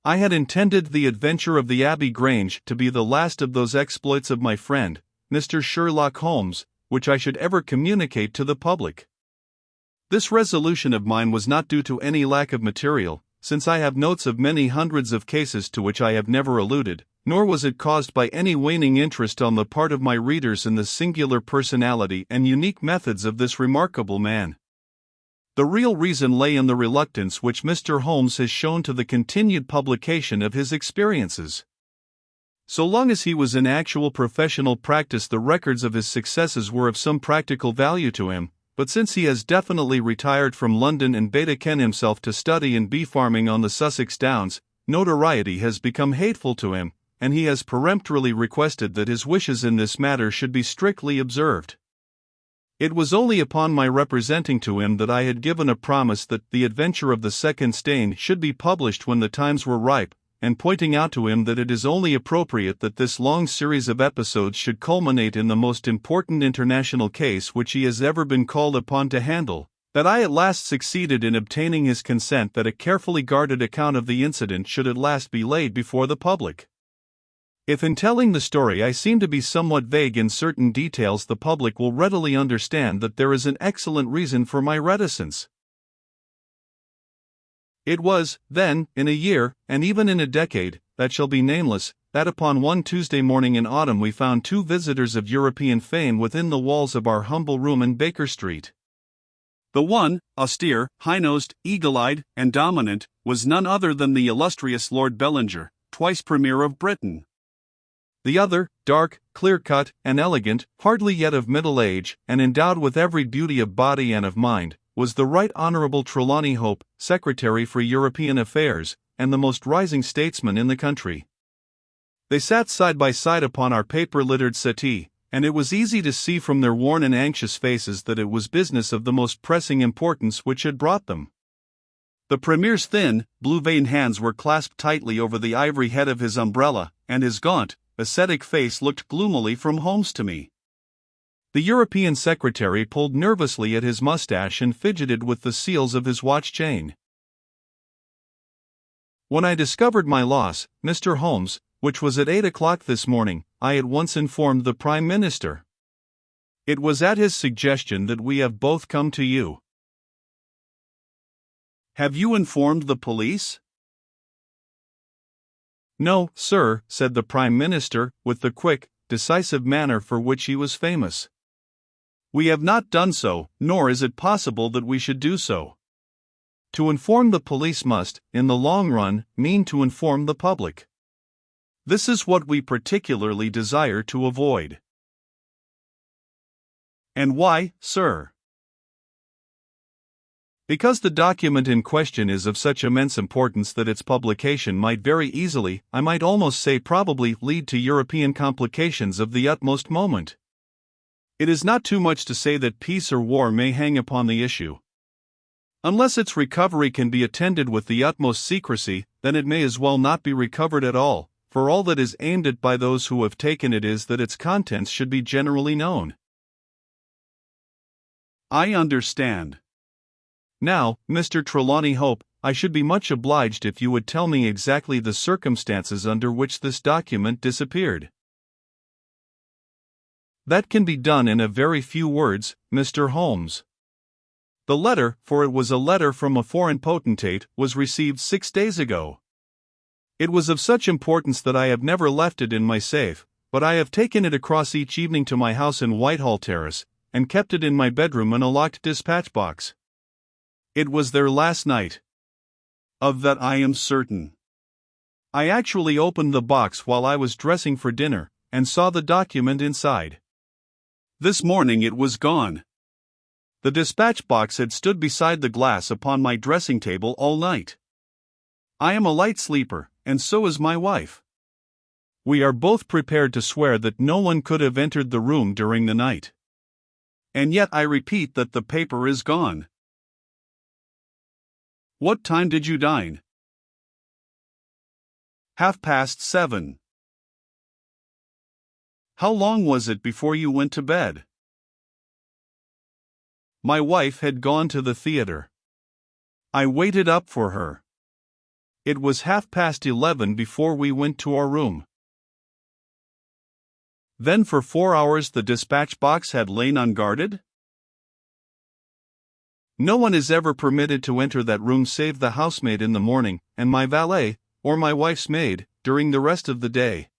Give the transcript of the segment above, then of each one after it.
I had intended The Adventure of the Abbey Grange to be the last of those exploits of my friend, Mr. Sherlock Holmes, which I should ever communicate to the public. This resolution of mine was not due to any lack of material, since I have notes of many hundreds of cases to which I have never alluded, nor was it caused by any waning interest on the part of my readers in the singular personality and unique methods of this remarkable man. The real reason lay in the reluctance which Mr. Holmes has shown to the continued publication of his experiences. So long as he was in actual professional practice, the records of his successes were of some practical value to him, but since he has definitely retired from London and betaken himself to study and bee farming on the Sussex Downs, notoriety has become hateful to him, and he has peremptorily requested that his wishes in this matter should be strictly observed. It was only upon my representing to him that I had given a promise that The Adventure of the Second Stain should be published when the times were ripe, and pointing out to him that it is only appropriate that this long series of episodes should culminate in the most important international case which he has ever been called upon to handle, that I at last succeeded in obtaining his consent that a carefully guarded account of the incident should at last be laid before the public. If in telling the story I seem to be somewhat vague in certain details, the public will readily understand that there is an excellent reason for my reticence. It was, then, in a year, and even in a decade, that shall be nameless, that upon one Tuesday morning in autumn we found two visitors of European fame within the walls of our humble room in Baker Street. The one, austere, high-nosed, eagle-eyed, and dominant, was none other than the illustrious Lord Bellinger, twice Premier of Britain. The other, dark, clear-cut, and elegant, hardly yet of middle age, and endowed with every beauty of body and of mind, was the Right Honourable Trelawney Hope, Secretary for European Affairs, and the most rising statesman in the country. They sat side by side upon our paper-littered settee, and it was easy to see from their worn and anxious faces that it was business of the most pressing importance which had brought them. The Premier's thin, blue-veined hands were clasped tightly over the ivory head of his umbrella, and his gaunt, ascetic face looked gloomily from Holmes to me. The European Secretary pulled nervously at his mustache and fidgeted with the seals of his watch chain. When I discovered my loss, Mr. Holmes, which was at 8 o'clock this morning, I at once informed the Prime Minister. It was at his suggestion that we have both come to you. Have you informed the police? No, sir, said the Prime Minister, with the quick, decisive manner for which he was famous. We have not done so, nor is it possible that we should do so. To inform the police must, in the long run, mean to inform the public. This is what we particularly desire to avoid. And why, sir? Because the document in question is of such immense importance that its publication might very easily, I might almost say probably, lead to European complications of the utmost moment. It is not too much to say that peace or war may hang upon the issue. Unless its recovery can be attended with the utmost secrecy, then it may as well not be recovered at all, for all that is aimed at by those who have taken it is that its contents should be generally known. I understand. Now, Mr. Trelawney Hope, I should be much obliged if you would tell me exactly the circumstances under which this document disappeared. That can be done in a very few words, Mr. Holmes. The letter, for it was a letter from a foreign potentate, was received 6 days ago. It was of such importance that I have never left it in my safe, but I have taken it across each evening to my house in Whitehall Terrace, and kept it in my bedroom in a locked dispatch box. It was there last night. Of that I am certain. I actually opened the box while I was dressing for dinner, and saw the document inside. This morning it was gone. The dispatch box had stood beside the glass upon my dressing table all night. I am a light sleeper, and so is my wife. We are both prepared to swear that no one could have entered the room during the night. And yet I repeat that the paper is gone. What time did you dine? 7:30. How long was it before you went to bed? My wife had gone to the theater. I waited up for her. It was 11:30 before we went to our room. Then for 4 hours the dispatch box had lain unguarded? No one is ever permitted to enter that room save the housemaid in the morning, and my valet, or my wife's maid, during the rest of the day.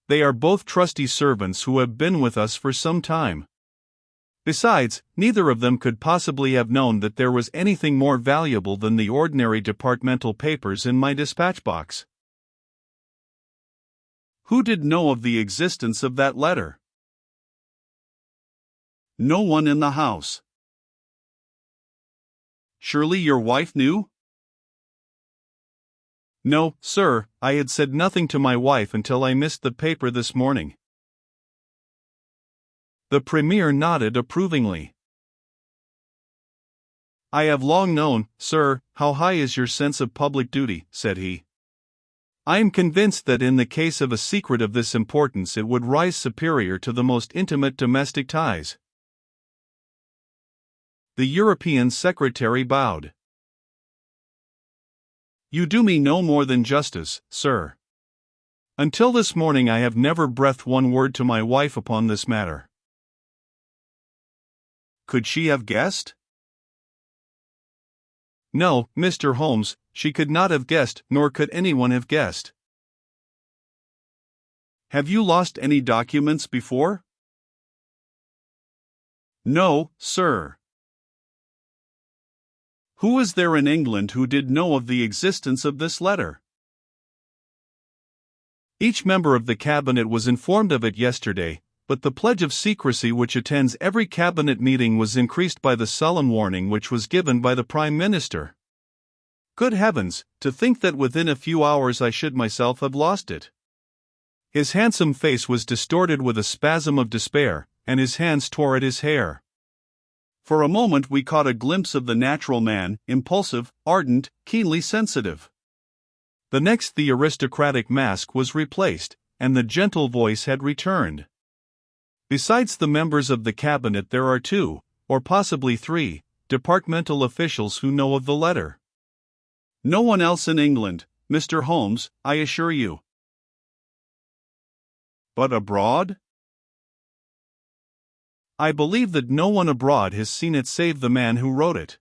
They are both trusty servants who have been with us for some time. Besides, neither of them could possibly have known that there was anything more valuable than the ordinary departmental papers in my dispatch box. Who did know of the existence of that letter? No one in the house. Surely your wife knew? No, sir, I had said nothing to my wife until I missed the paper this morning. The Premier nodded approvingly. I have long known, sir, how high is your sense of public duty, said he. I am convinced that in the case of a secret of this importance it would rise superior to the most intimate domestic ties. The European secretary bowed. You do me no more than justice, sir. Until this morning I have never breathed one word to my wife upon this matter. Could she have guessed? No, Mr. Holmes, she could not have guessed, nor could anyone have guessed. Have you lost any documents before? No, sir. Who is there in England who did know of the existence of this letter? Each member of the cabinet was informed of it yesterday, but the pledge of secrecy which attends every cabinet meeting was increased by the solemn warning which was given by the Prime Minister. Good heavens, to think that within a few hours I should myself have lost it. His handsome face was distorted with a spasm of despair, and his hands tore at his hair. For a moment we caught a glimpse of the natural man, impulsive, ardent, keenly sensitive. The next the aristocratic mask was replaced, and the gentle voice had returned. Besides the members of the cabinet there are 2, or possibly 3, departmental officials who know of the letter. No one else in England, Mr. Holmes, I assure you. But abroad? I believe that no one abroad has seen it save the man who wrote it.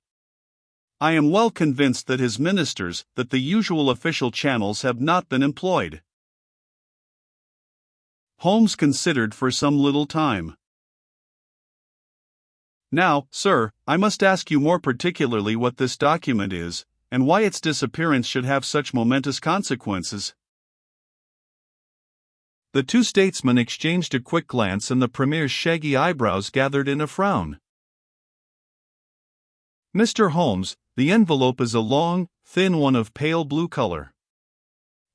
I am well convinced that his ministers, that the usual official channels have not been employed. Holmes considered for some little time. Now, sir, I must ask you more particularly what this document is, and why its disappearance should have such momentous consequences. The 2 statesmen exchanged a quick glance and the Premier's shaggy eyebrows gathered in a frown. Mr. Holmes, the envelope is a long, thin one of pale blue color.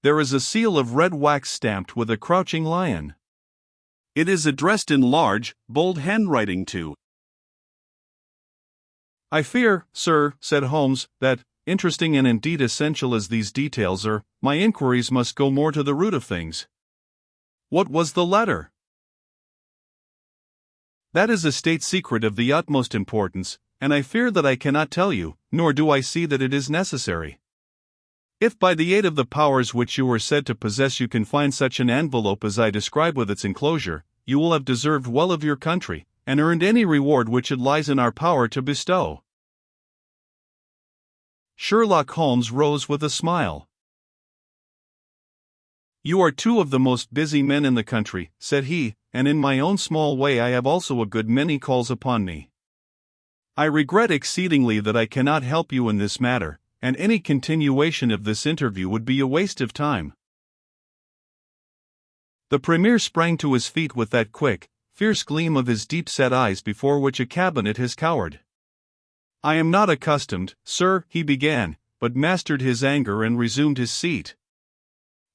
There is a seal of red wax stamped with a crouching lion. It is addressed in large, bold handwriting to. I fear, sir, said Holmes, that, interesting and indeed essential as these details are, my inquiries must go more to the root of things. What was the letter? That is a state secret of the utmost importance, and I fear that I cannot tell you, nor do I see that it is necessary. If by the aid of the powers which you are said to possess you can find such an envelope as I describe with its enclosure, you will have deserved well of your country, and earned any reward which it lies in our power to bestow. Sherlock Holmes rose with a smile. You are 2 of the most busy men in the country, said he, and in my own small way I have also a good many calls upon me. I regret exceedingly that I cannot help you in this matter, and any continuation of this interview would be a waste of time. The Premier sprang to his feet with that quick, fierce gleam of his deep-set eyes before which a cabinet has cowered. I am not accustomed, sir, he began, but mastered his anger and resumed his seat.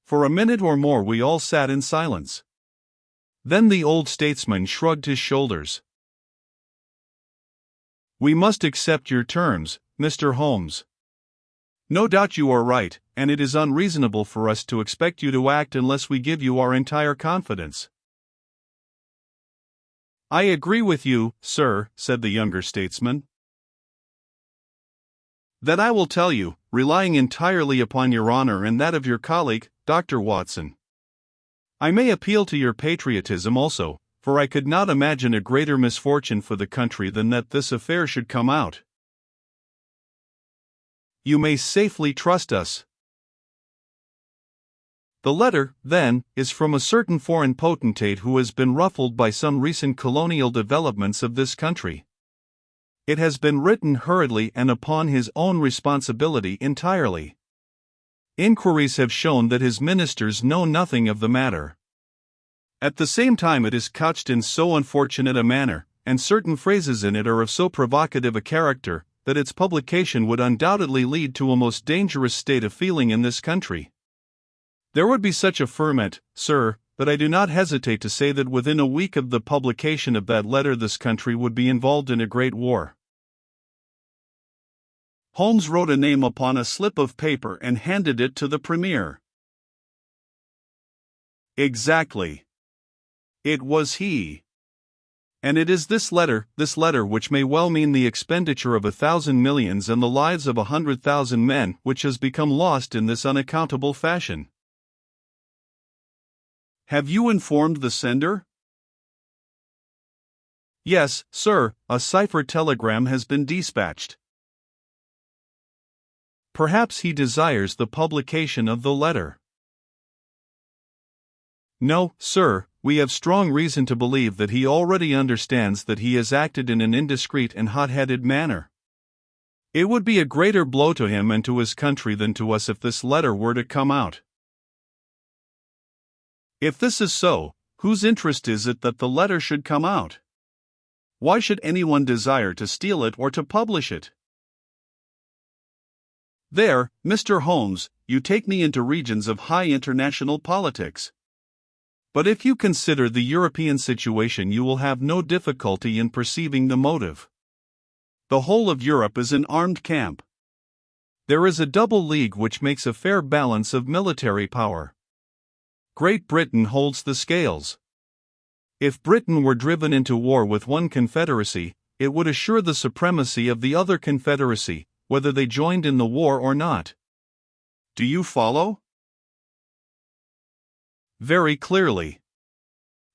For a minute or more we all sat in silence. Then the old statesman shrugged his shoulders. We must accept your terms, Mr. Holmes. No doubt you are right, and it is unreasonable for us to expect you to act unless we give you our entire confidence. I agree with you, sir, said the younger statesman. Then I will tell you, relying entirely upon your honor and that of your colleague, Dr. Watson. I may appeal to your patriotism also, for I could not imagine a greater misfortune for the country than that this affair should come out. You may safely trust us. The letter, then, is from a certain foreign potentate who has been ruffled by some recent colonial developments of this country. It has been written hurriedly and upon his own responsibility entirely. Inquiries have shown that his ministers know nothing of the matter. At the same time, it is couched in so unfortunate a manner, and certain phrases in it are of so provocative a character, that its publication would undoubtedly lead to a most dangerous state of feeling in this country. There would be such a ferment, sir, that I do not hesitate to say that within a week of the publication of that letter this country would be involved in a great war. Holmes wrote a name upon a slip of paper and handed it to the Premier. Exactly. It was he. And it is this letter which may well mean the expenditure of 1,000 millions and the lives of 100,000 men, which has become lost in this unaccountable fashion. Have you informed the sender? Yes, sir, a cipher telegram has been dispatched. Perhaps he desires the publication of the letter. No, sir, we have strong reason to believe that he already understands that he has acted in an indiscreet and hot-headed manner. It would be a greater blow to him and to his country than to us if this letter were to come out. If this is so, whose interest is it that the letter should come out? Why should anyone desire to steal it or to publish it? There, Mr. Holmes, you take me into regions of high international politics. But if you consider the European situation, you will have no difficulty in perceiving the motive. The whole of Europe is an armed camp. There is a double league which makes a fair balance of military power. Great Britain holds the scales. If Britain were driven into war with one confederacy, it would assure the supremacy of the other confederacy, whether they joined in the war or not. Do you follow? Very clearly.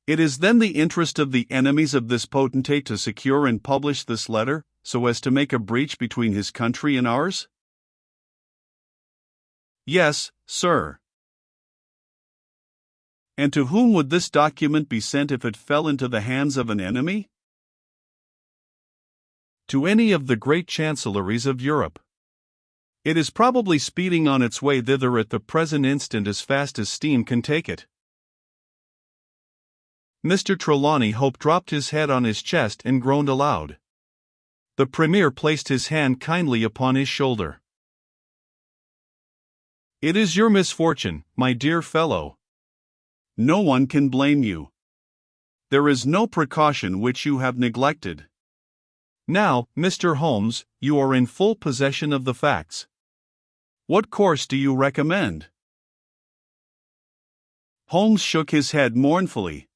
It is then the interest of the enemies of this potentate to secure and publish this letter, so as to make a breach between his country and ours? Yes, sir. And to whom would this document be sent if it fell into the hands of an enemy? To any of the great chancelleries of Europe. It is probably speeding on its way thither at the present instant as fast as steam can take it. Mr. Trelawney Hope dropped his head on his chest and groaned aloud. The Premier placed his hand kindly upon his shoulder. It is your misfortune, my dear fellow. No one can blame you. There is no precaution which you have neglected. Now, Mr. Holmes, you are in full possession of the facts. What course do you recommend? Holmes shook his head mournfully.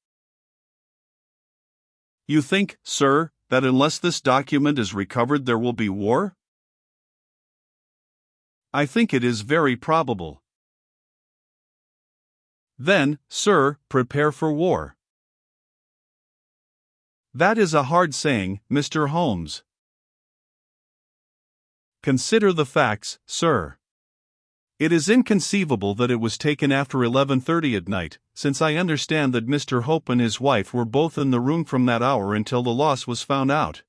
You think, sir, that unless this document is recovered there will be war? I think it is very probable. Then, sir, prepare for war. That is a hard saying, Mr. Holmes. Consider the facts, sir. It is inconceivable that it was taken after 11:30 at night, since I understand that Mr. Hope and his wife were both in the room from that hour until the loss was found out.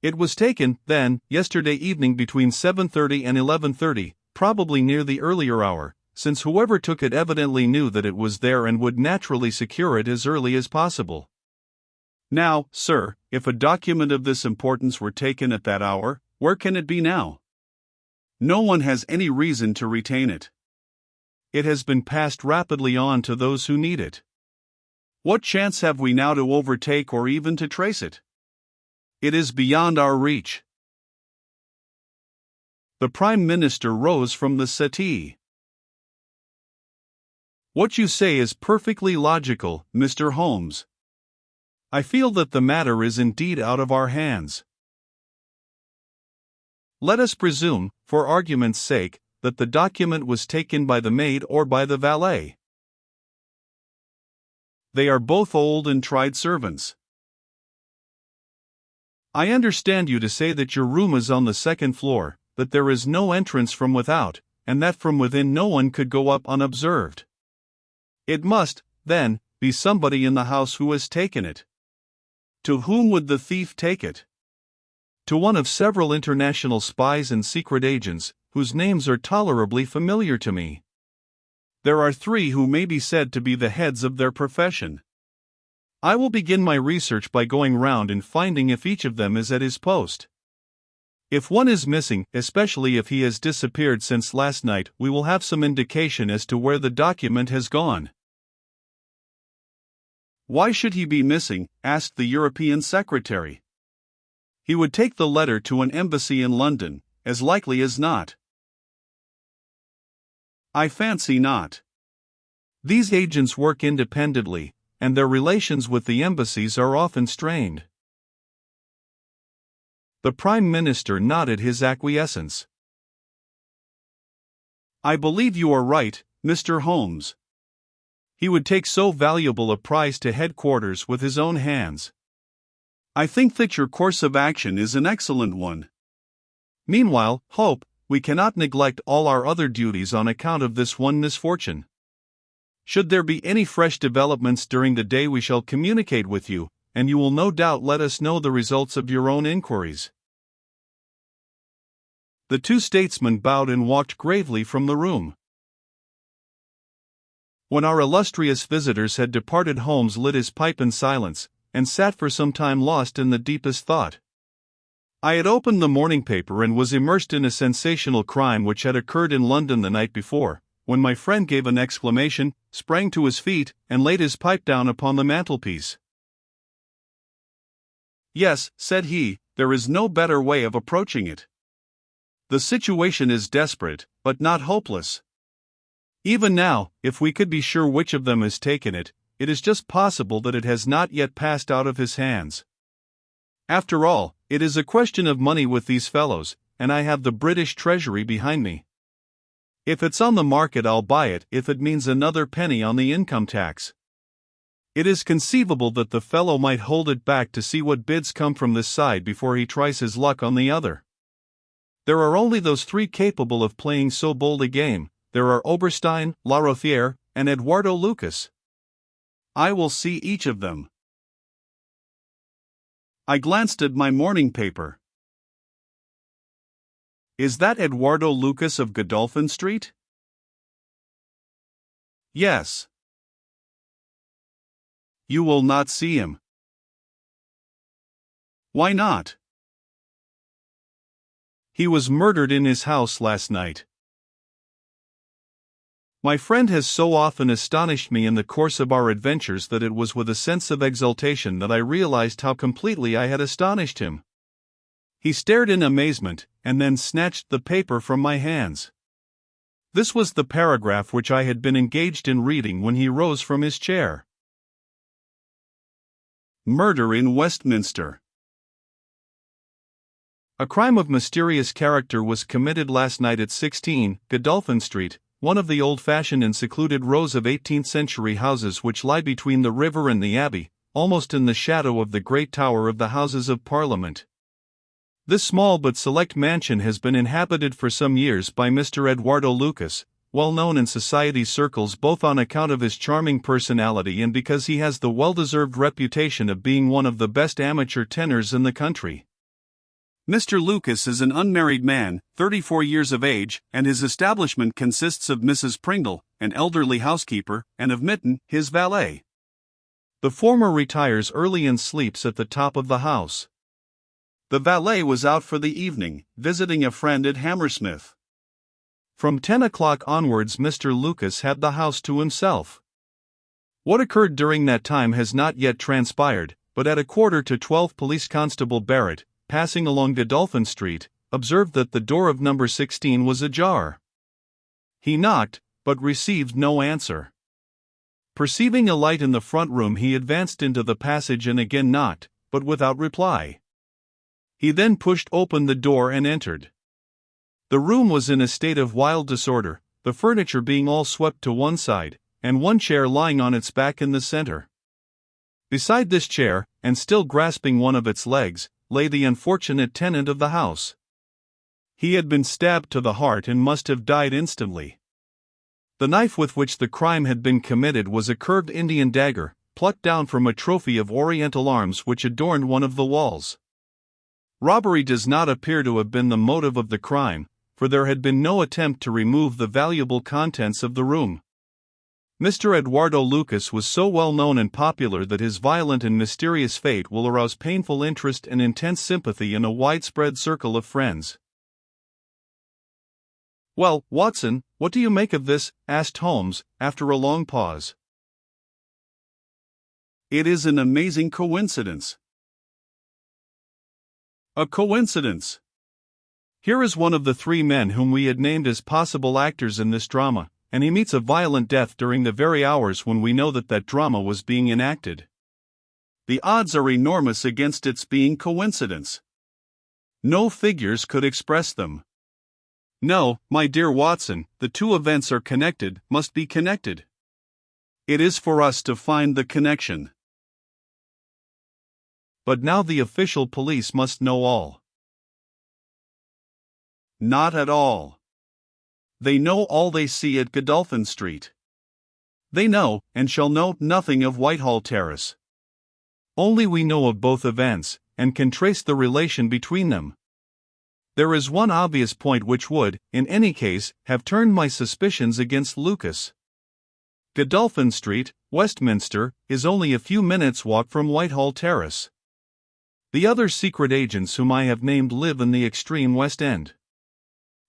It was taken, then, yesterday evening between 7:30 and 11:30, probably near the earlier hour, since whoever took it evidently knew that it was there and would naturally secure it as early as possible. Now, sir, if a document of this importance were taken at that hour, where can it be now? No one has any reason to retain it. It has been passed rapidly on to those who need it. What chance have we now to overtake or even to trace it? It is beyond our reach. The Prime Minister rose from the settee. What you say is perfectly logical, Mr. Holmes. I feel that the matter is indeed out of our hands. Let us presume, for argument's sake, that the document was taken by the maid or by the valet. They are both old and tried servants. I understand you to say that your room is on the second floor, that there is no entrance from without, and that from within no one could go up unobserved. It must, then, be somebody in the house who has taken it. To whom would the thief take it? To one of several international spies and secret agents, whose names are tolerably familiar to me. There are 3 who may be said to be the heads of their profession. I will begin my research by going round and finding if each of them is at his post. If one is missing, especially if he has disappeared since last night, we will have some indication as to where the document has gone. Why should he be missing? Asked the European secretary. He would take the letter to an embassy in London, as likely as not. I fancy not. These agents work independently, and their relations with the embassies are often strained. The Prime Minister nodded his acquiescence. I believe you are right, Mr. Holmes. He would take so valuable a prize to headquarters with his own hands. I think that your course of action is an excellent one. Meanwhile, hope, we cannot neglect all our other duties on account of this one misfortune. Should there be any fresh developments during the day, we shall communicate with you, and you will no doubt let us know the results of your own inquiries. The 2 statesmen bowed and walked gravely from the room. When our illustrious visitors had departed, Holmes lit his pipe in silence, and sat for some time lost in the deepest thought. I had opened the morning paper and was immersed in a sensational crime which had occurred in London the night before, when my friend gave an exclamation, sprang to his feet, and laid his pipe down upon the mantelpiece. Yes, said he, there is no better way of approaching it. The situation is desperate, but not hopeless. Even now, if we could be sure which of them has taken it, it is just possible that it has not yet passed out of his hands. After all, it is a question of money with these fellows, and I have the British Treasury behind me. If it's on the market, I'll buy it if it means another penny on the income tax. It is conceivable that the fellow might hold it back to see what bids come from this side before he tries his luck on the other. There are only those 3 capable of playing so bold a game. There are Oberstein, Larothière, and Eduardo Lucas. I will see each of them. I glanced at my morning paper. Is that Eduardo Lucas of Godolphin Street? Yes. You will not see him. Why not? He was murdered in his house last night. My friend has so often astonished me in the course of our adventures that it was with a sense of exultation that I realized how completely I had astonished him. He stared in amazement, and then snatched the paper from my hands. This was the paragraph which I had been engaged in reading when he rose from his chair. Murder in Westminster. A crime of mysterious character was committed last night at 16 Godolphin Street, one of the old-fashioned and secluded rows of 18th-century houses which lie between the river and the Abbey, almost in the shadow of the great tower of the Houses of Parliament. This small but select mansion has been inhabited for some years by Mr. Eduardo Lucas, well known in society circles both on account of his charming personality and because he has the well-deserved reputation of being one of the best amateur tenors in the country. Mr. Lucas is an unmarried man, 34 years of age, and his establishment consists of Mrs. Pringle, an elderly housekeeper, and of Mitten, his valet. The former retires early and sleeps at the top of the house. The valet was out for the evening, visiting a friend at Hammersmith. From 10 o'clock onwards Mr. Lucas had the house to himself. What occurred during that time has not yet transpired, but at 11:45 Police Constable Barrett, passing along Godolphin Street, observed that the door of number 16 was ajar. He knocked, but received no answer. Perceiving a light in the front room, he advanced into the passage and again knocked, but without reply. He then pushed open the door and entered. The room was in a state of wild disorder, the furniture being all swept to one side, and one chair lying on its back in the center. Beside this chair, and still grasping one of its legs, lay the unfortunate tenant of the house. He had been stabbed to the heart and must have died instantly. The knife with which the crime had been committed was a curved Indian dagger, plucked down from a trophy of Oriental arms which adorned one of the walls. Robbery does not appear to have been the motive of the crime, for there had been no attempt to remove the valuable contents of the room. Mr. Eduardo Lucas was so well known and popular that his violent and mysterious fate will arouse painful interest and intense sympathy in a widespread circle of friends. "Well, Watson, what do you make of this?" asked Holmes, after a long pause. "It is an amazing coincidence." "A coincidence. Here is one of the three men whom we had named as possible actors in this drama, and he meets a violent death during the very hours when we know that drama was being enacted. The odds are enormous against its being coincidence. No figures could express them. No, my dear Watson, the two events are connected, must be connected. It is for us to find the connection." "But now the official police must know all." "Not at all. They know all they see at Godolphin Street. They know, and shall know, nothing of Whitehall Terrace. Only we know of both events, and can trace the relation between them. There is one obvious point which would, in any case, have turned my suspicions against Lucas. Godolphin Street, Westminster, is only a few minutes' walk from Whitehall Terrace. The other secret agents whom I have named live in the extreme West End.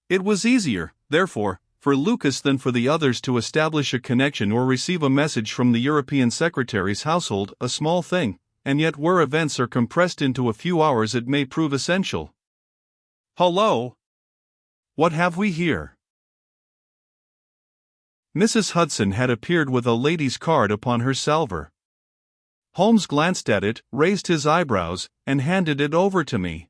It was easier, therefore, for Lucas than for the others to establish a connection or receive a message from the European secretary's household, a small thing, and yet where events are compressed into a few hours it may prove essential. Hullo! What have we here?" Mrs. Hudson had appeared with a lady's card upon her salver. Holmes glanced at it, raised his eyebrows, and handed it over to me.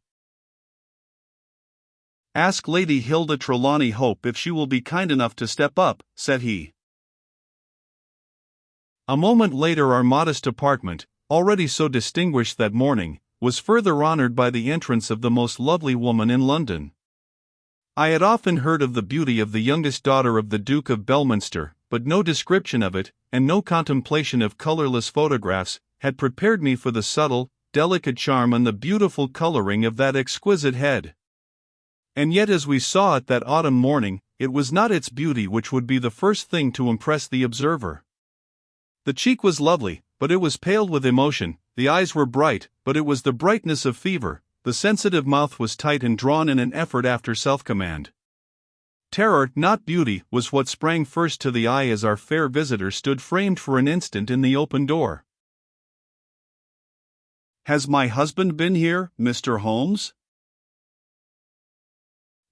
"Ask Lady Hilda Trelawney Hope if she will be kind enough to step up," said he. A moment later our modest apartment, already so distinguished that morning, was further honored by the entrance of the most lovely woman in London. I had often heard of the beauty of the youngest daughter of the Duke of Belminster, but no description of it, and no contemplation of colorless photographs, had prepared me for the subtle, delicate charm and the beautiful coloring of that exquisite head. And yet as we saw it that autumn morning, it was not its beauty which would be the first thing to impress the observer. The cheek was lovely, but it was paled with emotion, the eyes were bright, but it was the brightness of fever, the sensitive mouth was tight and drawn in an effort after self-command. Terror, not beauty, was what sprang first to the eye as our fair visitor stood framed for an instant in the open door. "Has my husband been here, Mr. Holmes?"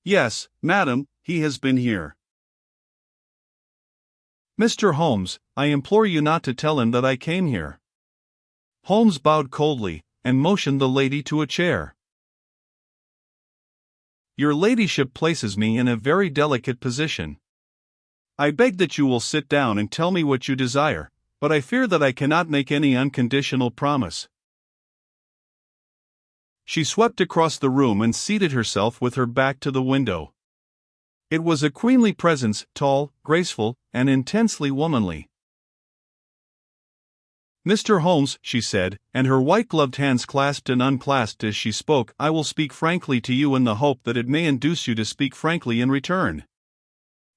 "Yes, madam, he has been here." "Mr. Holmes, I implore you not to tell him that I came here." Holmes bowed coldly, and motioned the lady to a chair. "Your ladyship places me in a very delicate position. I beg that you will sit down and tell me what you desire, but I fear that I cannot make any unconditional promise." She swept across the room and seated herself with her back to the window. It was a queenly presence, tall, graceful, and intensely womanly. "Mr. Holmes," she said, and her white-gloved hands clasped and unclasped as she spoke, "I will speak frankly to you in the hope that it may induce you to speak frankly in return.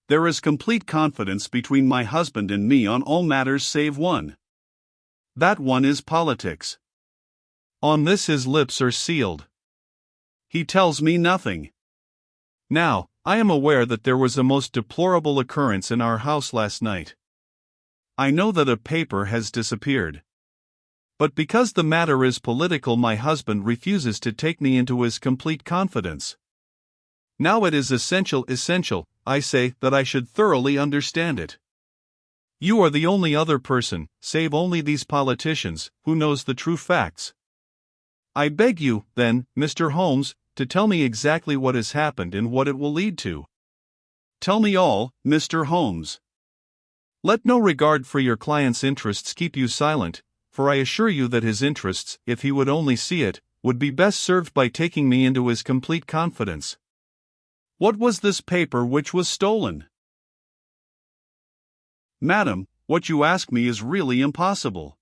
There is complete confidence between my husband and me on all matters save one. That one is politics." On this his lips are sealed. "He tells me nothing." "Now, I am aware that there was a most deplorable occurrence in our house last night. I know that a paper has disappeared. But because the matter is political, my husband refuses to take me into his complete confidence. Now it is essential, I say, that I should thoroughly understand it. You are the only other person, save only these politicians, who knows the true facts. I beg you, then, Mr. Holmes, to tell me exactly what has happened and what it will lead to. Tell me all, Mr. Holmes. Let no regard for your client's interests keep you silent, for I assure you that his interests, if he would only see it, would be best served by taking me into his complete confidence. What was this paper which was stolen? Madam, what you ask me is really impossible.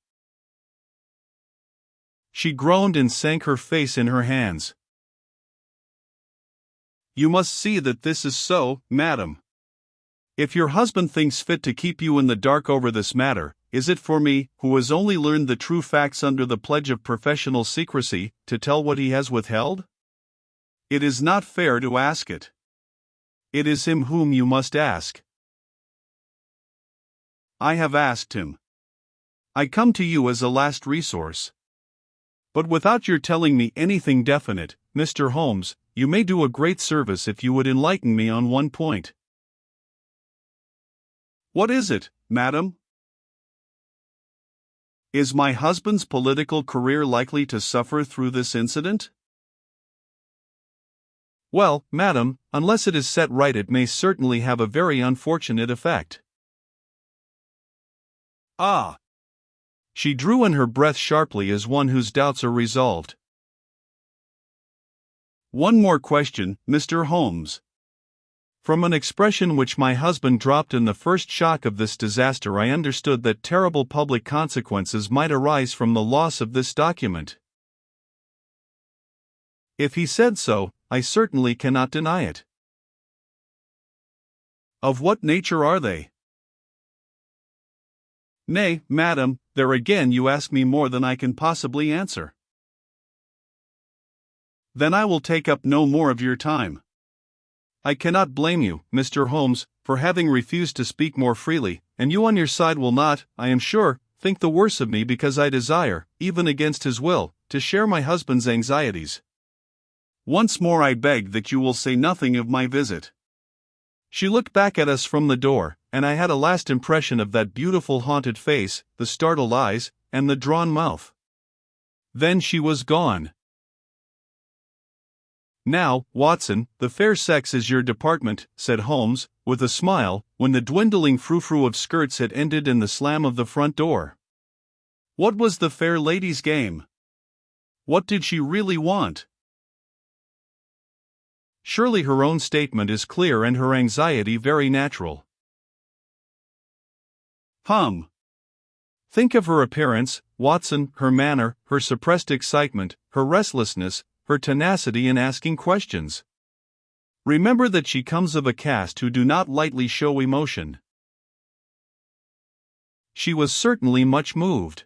She groaned and sank her face in her hands. You must see that this is so, madam. If your husband thinks fit to keep you in the dark over this matter, is it for me, who has only learned the true facts under the pledge of professional secrecy, to tell what he has withheld? It is not fair to ask it. It is him whom you must ask. I have asked him. I come to you as a last resource. But without your telling me anything definite, Mr. Holmes, you may do a great service if you would enlighten me on one point. What is it, madam? Is my husband's political career likely to suffer through this incident? Well, madam, unless it is set right, it may certainly have a very unfortunate effect. Ah! She drew in her breath sharply as one whose doubts are resolved. One more question, Mr. Holmes. From an expression which my husband dropped in the first shock of this disaster, I understood that terrible public consequences might arise from the loss of this document. If he said so, I certainly cannot deny it. Of what nature are they? Nay, madam, there again you ask me more than I can possibly answer. Then I will take up no more of your time. I cannot blame you, Mr. Holmes, for having refused to speak more freely, and you on your side will not, I am sure, think the worse of me because I desire, even against his will, to share my husband's anxieties. Once more I beg that you will say nothing of my visit. She looked back at us from the door, and I had a last impression of that beautiful haunted face, the startled eyes, and the drawn mouth. Then she was gone. Now, Watson, the fair sex is your department, said Holmes, with a smile, when the dwindling frou-frou of skirts had ended in the slam of the front door. What was the fair lady's game? What did she really want? Surely her own statement is clear and her anxiety very natural. Think of her appearance, Watson, her manner, her suppressed excitement, her restlessness, her tenacity in asking questions. Remember that she comes of a caste who do not lightly show emotion. She was certainly much moved.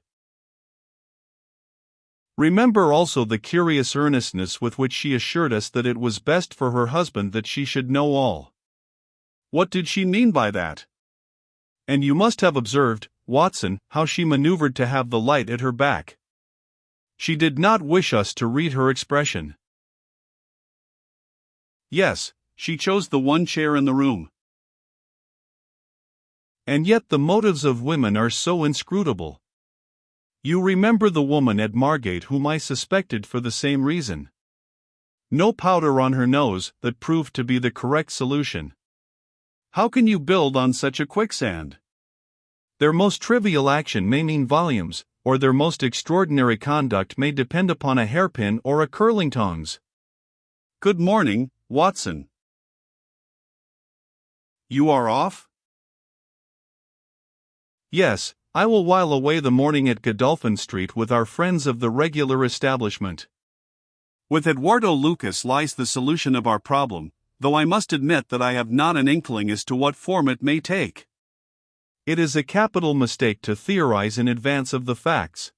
Remember also the curious earnestness with which she assured us that it was best for her husband that she should know all. What did she mean by that? And you must have observed, Watson, how she maneuvered to have the light at her back. She did not wish us to read her expression. Yes, she chose the one chair in the room. And yet the motives of women are so inscrutable. You remember the woman at Margate whom I suspected for the same reason. No powder on her nose, that proved to be the correct solution. How can you build on such a quicksand? Their most trivial action may mean volumes, or their most extraordinary conduct may depend upon a hairpin or a curling tongs. Good morning, Watson. You are off? Yes, I will while away the morning at Godolphin Street with our friends of the regular establishment. With Eduardo Lucas lies the solution of our problem, though I must admit that I have not an inkling as to what form it may take. It is a capital mistake to theorize in advance of the facts.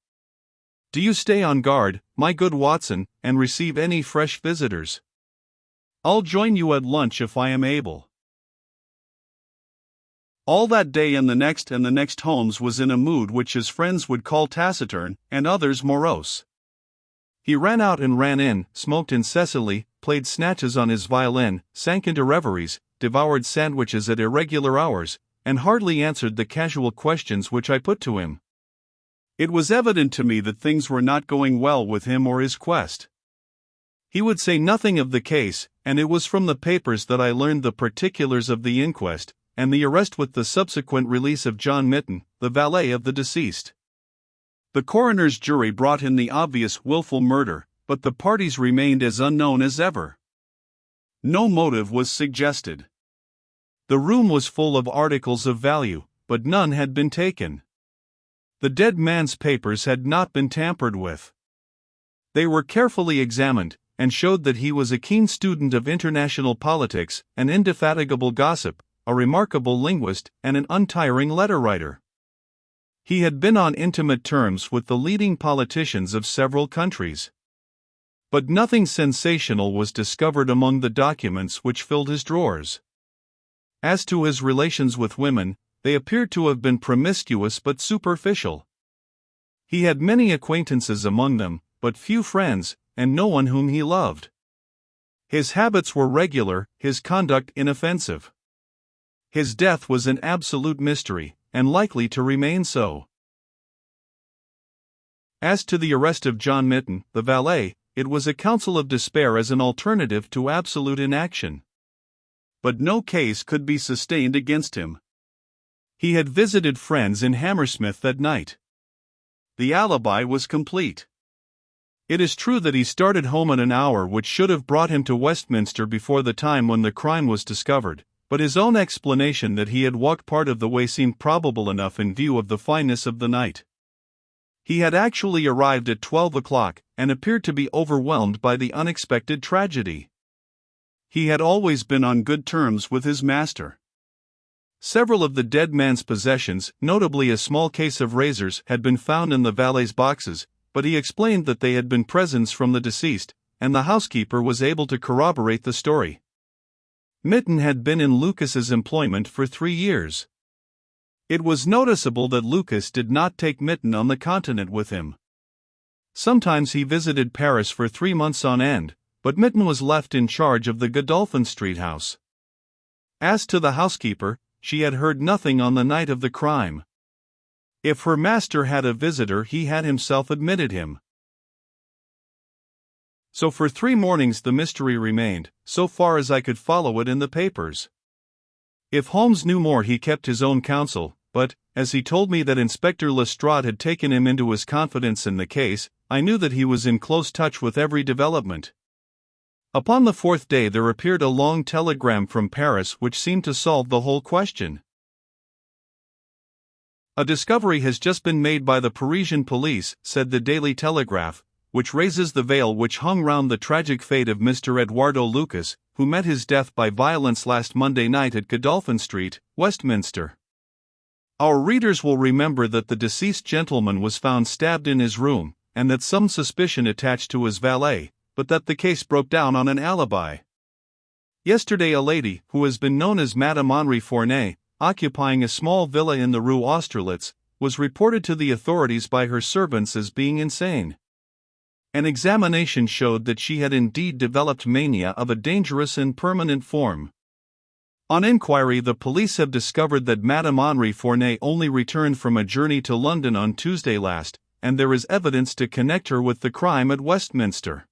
Do you stay on guard, my good Watson, and receive any fresh visitors? I'll join you at lunch if I am able. All that day and the next Holmes was in a mood which his friends would call taciturn, and others morose. He ran out and ran in, smoked incessantly, played snatches on his violin, sank into reveries, devoured sandwiches at irregular hours, and hardly answered the casual questions which I put to him. It was evident to me that things were not going well with him or his quest. He would say nothing of the case, and it was from the papers that I learned the particulars of the inquest, and the arrest with the subsequent release of John Mitten, the valet of the deceased. The coroner's jury brought in the obvious willful murder, but the parties remained as unknown as ever. No motive was suggested. The room was full of articles of value, but none had been taken. The dead man's papers had not been tampered with. They were carefully examined, and showed that he was a keen student of international politics, an indefatigable gossip, a remarkable linguist, and an untiring letter-writer. He had been on intimate terms with the leading politicians of several countries. But nothing sensational was discovered among the documents which filled his drawers. As to his relations with women, they appeared to have been promiscuous but superficial. He had many acquaintances among them, but few friends, and no one whom he loved. His habits were regular, his conduct inoffensive. His death was an absolute mystery, and likely to remain so. As to the arrest of John Mitten, the valet, it was a counsel of despair as an alternative to absolute inaction. But no case could be sustained against him. He had visited friends in Hammersmith that night. The alibi was complete. It is true that he started home at an hour which should have brought him to Westminster before the time when the crime was discovered, but his own explanation that he had walked part of the way seemed probable enough in view of the fineness of the night. He had actually arrived at 12 o'clock, and appeared to be overwhelmed by the unexpected tragedy. He had always been on good terms with his master. Several of the dead man's possessions, notably a small case of razors, had been found in the valet's boxes, but he explained that they had been presents from the deceased, and the housekeeper was able to corroborate the story. Mitten had been in Lucas's employment for 3 years. It was noticeable that Lucas did not take Mitten on the continent with him. Sometimes he visited Paris for 3 months on end, but Mitten was left in charge of the Godolphin Street house. As to the housekeeper, she had heard nothing on the night of the crime. If her master had a visitor, he had himself admitted him. So for 3 mornings the mystery remained, so far as I could follow it in the papers. If Holmes knew more, he kept his own counsel, but, as he told me that Inspector Lestrade had taken him into his confidence in the case, I knew that he was in close touch with every development. Upon the 4th day there appeared a long telegram from Paris which seemed to solve the whole question. "A discovery has just been made by the Parisian police," said the Daily Telegraph, "which raises the veil which hung round the tragic fate of Mr. Eduardo Lucas, who met his death by violence last Monday night at Godolphin Street, Westminster. Our readers will remember that the deceased gentleman was found stabbed in his room, and that some suspicion attached to his valet, but that the case broke down on an alibi. Yesterday a lady, who has been known as Madame Henri Fournay, occupying a small villa in the Rue Austerlitz, was reported to the authorities by her servants as being insane. An examination showed that she had indeed developed mania of a dangerous and permanent form. On inquiry, the police have discovered that Madame Henri Fournay only returned from a journey to London on Tuesday last, and there is evidence to connect her with the crime at Westminster.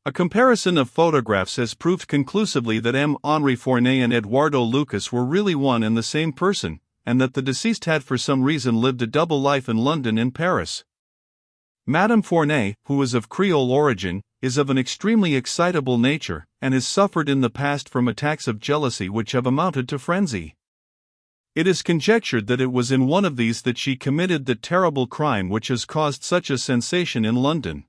A comparison of photographs has proved conclusively that M. Henri Fournay and Eduardo Lucas were really one and the same person, and that the deceased had for some reason lived a double life in London and Paris. Madame Fournay, who is of Creole origin, is of an extremely excitable nature, and has suffered in the past from attacks of jealousy which have amounted to frenzy. It is conjectured that it was in one of these that she committed the terrible crime which has caused such a sensation in London.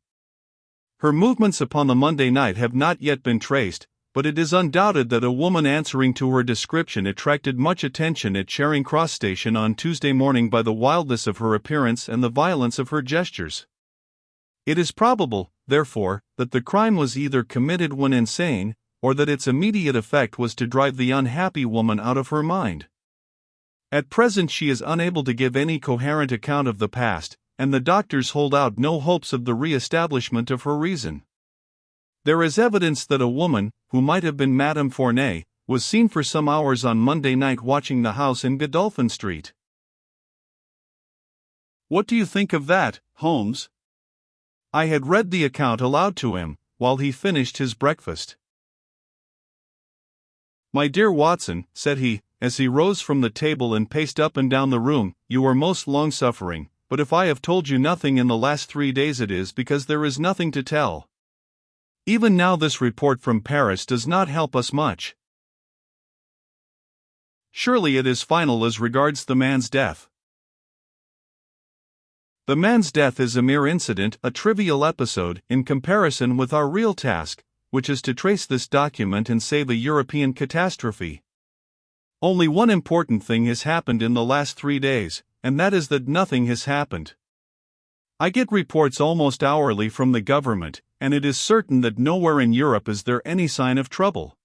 Her movements upon the Monday night have not yet been traced, but it is undoubted that a woman answering to her description attracted much attention at Charing Cross Station on Tuesday morning by the wildness of her appearance and the violence of her gestures. It is probable, therefore, that the crime was either committed when insane, or that its immediate effect was to drive the unhappy woman out of her mind. At present she is unable to give any coherent account of the past, and the doctors hold out no hopes of the re-establishment of her reason. There is evidence that a woman, who might have been Madame Fournay, was seen for some hours on Monday night watching the house in Godolphin Street. What do you think of that, Holmes? I had read the account aloud to him, while he finished his breakfast. "My dear Watson," said he, as he rose from the table and paced up and down the room, "you are most long-suffering, but if I have told you nothing in the last 3 days it is because there is nothing to tell. Even now this report from Paris does not help us much. Surely it is final as regards the man's death. The man's death is a mere incident, a trivial episode, in comparison with our real task, which is to trace this document and save a European catastrophe. Only one important thing has happened in the last 3 days, and that is that nothing has happened. I get reports almost hourly from the government, and it is certain that nowhere in Europe is there any sign of trouble.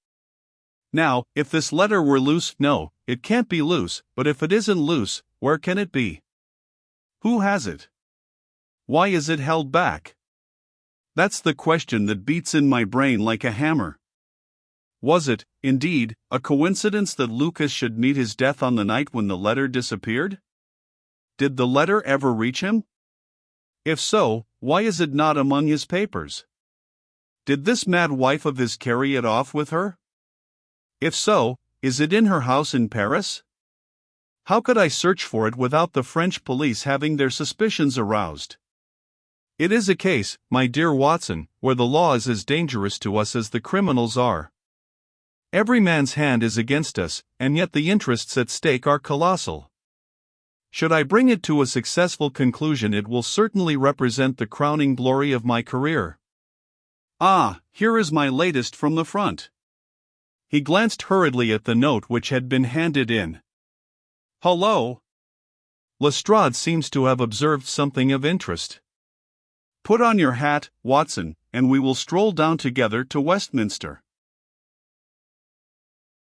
Now, if this letter were loose, no, it can't be loose, but if it isn't loose, where can it be? Who has it? Why is it held back? That's the question that beats in my brain like a hammer. Was it, indeed, a coincidence that Lucas should meet his death on the night when the letter disappeared? Did the letter ever reach him? If so, why is it not among his papers? Did this mad wife of his carry it off with her? If so, is it in her house in Paris? How could I search for it without the French police having their suspicions aroused? It is a case, my dear Watson, where the law is as dangerous to us as the criminals are. Every man's hand is against us, and yet the interests at stake are colossal. Should I bring it to a successful conclusion, it will certainly represent the crowning glory of my career. Ah, here is my latest from the front." He glanced hurriedly at the note which had been handed in. "Hullo! Lestrade seems to have observed something of interest. Put on your hat, Watson, and we will stroll down together to Westminster."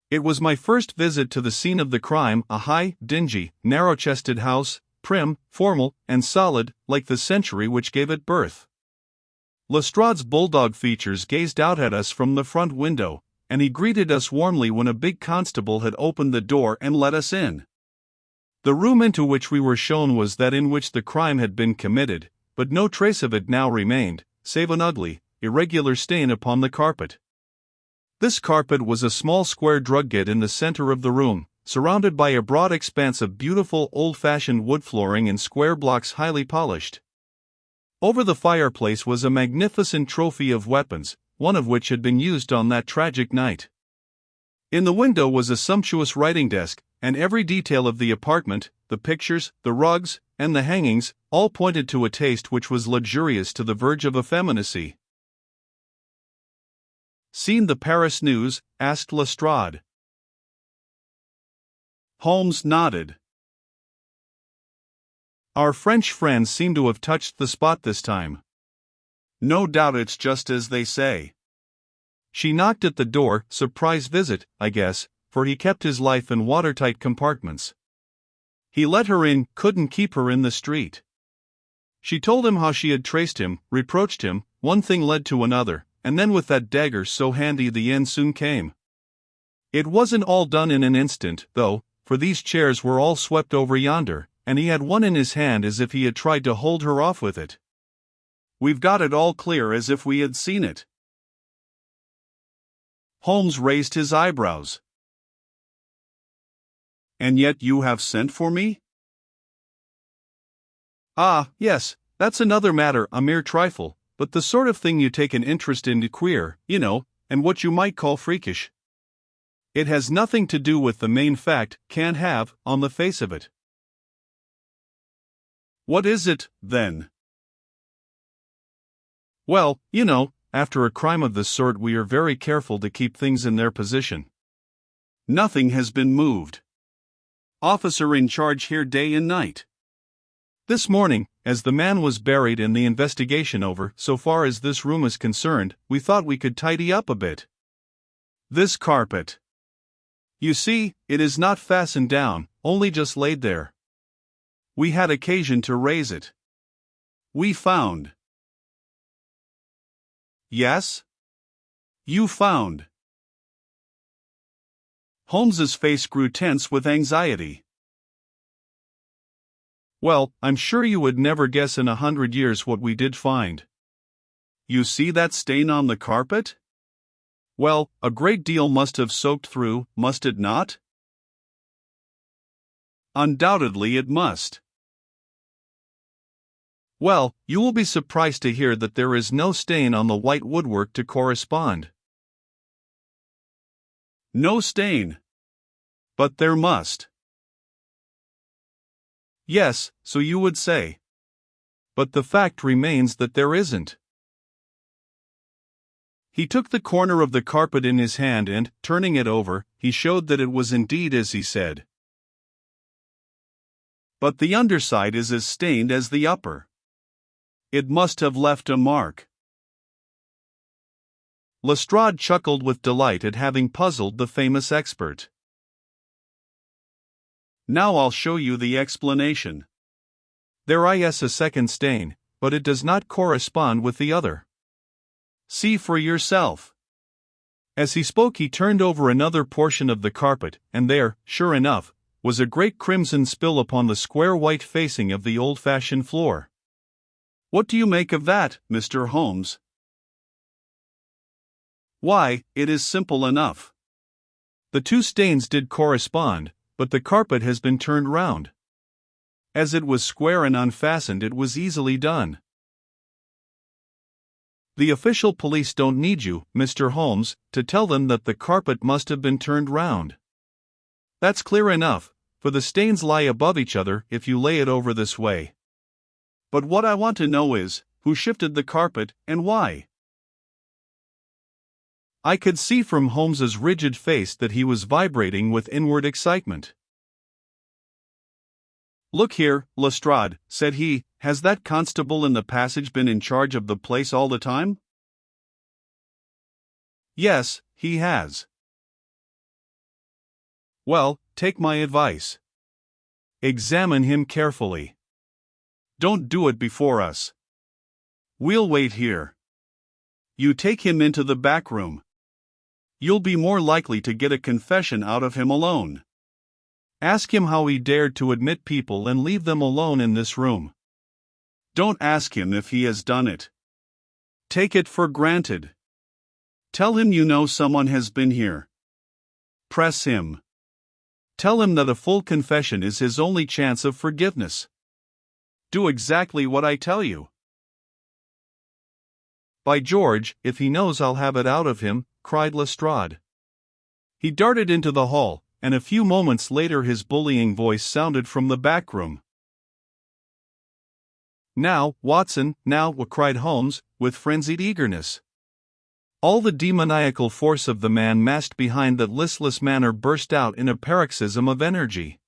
It was my first visit to the scene of the crime, a high, dingy, narrow-chested house, prim, formal, and solid, like the century which gave it birth. Lestrade's bulldog features gazed out at us from the front window, and he greeted us warmly when a big constable had opened the door and let us in. The room into which we were shown was that in which the crime had been committed, but no trace of it now remained, save an ugly, irregular stain upon the carpet. This carpet was a small square drugget in the center of the room, surrounded by a broad expanse of beautiful old-fashioned wood flooring and square blocks highly polished. Over the fireplace was a magnificent trophy of weapons, one of which had been used on that tragic night. In the window was a sumptuous writing desk, and every detail of the apartment, the pictures, the rugs, and the hangings, all pointed to a taste which was luxurious to the verge of effeminacy. "Seen the Paris news?" asked Lestrade. Holmes nodded. "Our French friends seem to have touched the spot this time. No doubt it's just as they say. She knocked at the door, surprise visit, I guess, for he kept his life in watertight compartments. He let her in, couldn't keep her in the street. She told him how she had traced him, reproached him, one thing led to another, and then with that dagger so handy the end soon came. It wasn't all done in an instant, though, for these chairs were all swept over yonder, and he had one in his hand as if he had tried to hold her off with it. We've got it all clear as if we had seen it." Holmes raised his eyebrows. "And yet you have sent for me?" "Ah, yes, that's another matter, a mere trifle, but the sort of thing you take an interest in, queer, you know, and what you might call freakish. It has nothing to do with the main fact, can't have, on the face of it." "What is it, then?" "Well, you know, after a crime of this sort we are very careful to keep things in their position. Nothing has been moved. Officer in charge here day and night. This morning, as the man was buried and the investigation over, so far as this room is concerned, we thought we could tidy up a bit. This carpet. You see, it is not fastened down, only just laid there. We had occasion to raise it. We found." "Yes? You found?" Holmes's face grew tense with anxiety. "Well, I'm sure you would never guess in 100 years what we did find. You see that stain on the carpet? Well, a great deal must have soaked through, must it not? Undoubtedly it must. Well, you will be surprised to hear that there is no stain on the white woodwork to correspond. No stain. But there must. Yes, so you would say. But the fact remains that there isn't. He took the corner of the carpet in his hand and, turning it over, he showed that it was indeed as he said. But the underside is as stained as the upper. It must have left a mark. Lestrade chuckled with delight at having puzzled the famous expert. Now I'll show you the explanation. There is a second stain, but it does not correspond with the other. See for yourself. As he spoke, he turned over another portion of the carpet, and there, sure enough, was a great crimson spill upon the square white facing of the old-fashioned floor. What do you make of that, Mr. Holmes? Why, it is simple enough. The two stains did correspond, but the carpet has been turned round. As it was square and unfastened, it was easily done. The official police don't need you, Mr. Holmes, to tell them that the carpet must have been turned round. That's clear enough, for the stains lie above each other if you lay it over this way. But what I want to know is, who shifted the carpet, and why? I could see from Holmes's rigid face that he was vibrating with inward excitement. Look here, Lestrade, said he, has that constable in the passage been in charge of the place all the time? Yes, he has. Well, take my advice. Examine him carefully. Don't do it before us. We'll wait here. You take him into the back room. You'll be more likely to get a confession out of him alone. Ask him how he dared to admit people and leave them alone in this room. Don't ask him if he has done it. Take it for granted. Tell him you know someone has been here. Press him. Tell him that a full confession is his only chance of forgiveness. Do exactly what I tell you. By George, if he knows I'll have it out of him, cried Lestrade. He darted into the hall, and a few moments later his bullying voice sounded from the back room. Now, Watson, now, cried Holmes, with frenzied eagerness. All the demoniacal force of the man massed behind that listless manner burst out in a paroxysm of energy.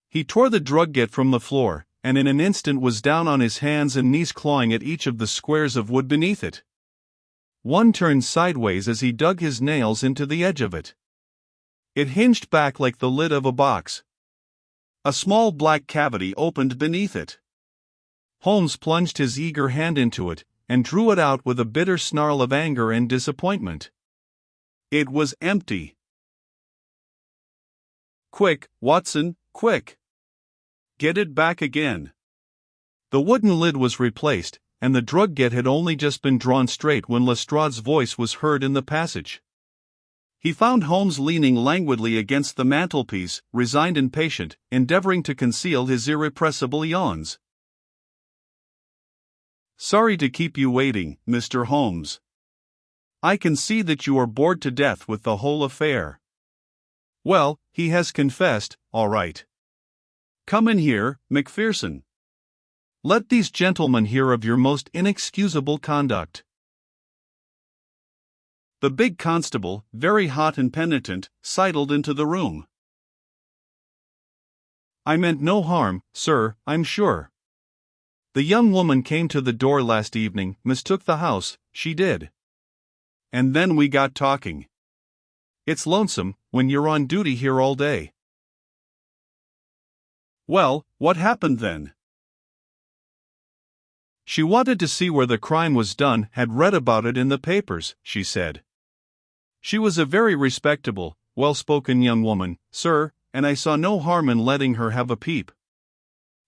He tore the drugget from the floor, and in an instant was down on his hands and knees clawing at each of the squares of wood beneath it. One turned sideways as he dug his nails into the edge of it. It hinged back like the lid of a box. A small black cavity opened beneath it. Holmes plunged his eager hand into it, and drew it out with a bitter snarl of anger and disappointment. It was empty. Quick, Watson, quick! Get it back again. The wooden lid was replaced, and the drugget had only just been drawn straight when Lestrade's voice was heard in the passage. He found Holmes leaning languidly against the mantelpiece, resigned and patient, endeavoring to conceal his irrepressible yawns. Sorry to keep you waiting, Mr. Holmes. I can see that you are bored to death with the whole affair. Well, he has confessed, all right. Come in here, Macpherson. Let these gentlemen hear of your most inexcusable conduct. The big constable, very hot and penitent, sidled into the room. I meant no harm, sir, I'm sure. The young woman came to the door last evening, mistook the house, she did. And then we got talking. It's lonesome, when you're on duty here all day. Well, what happened then? She wanted to see where the crime was done, had read about it in the papers, she said. She was a very respectable, well-spoken young woman, sir, and I saw no harm in letting her have a peep.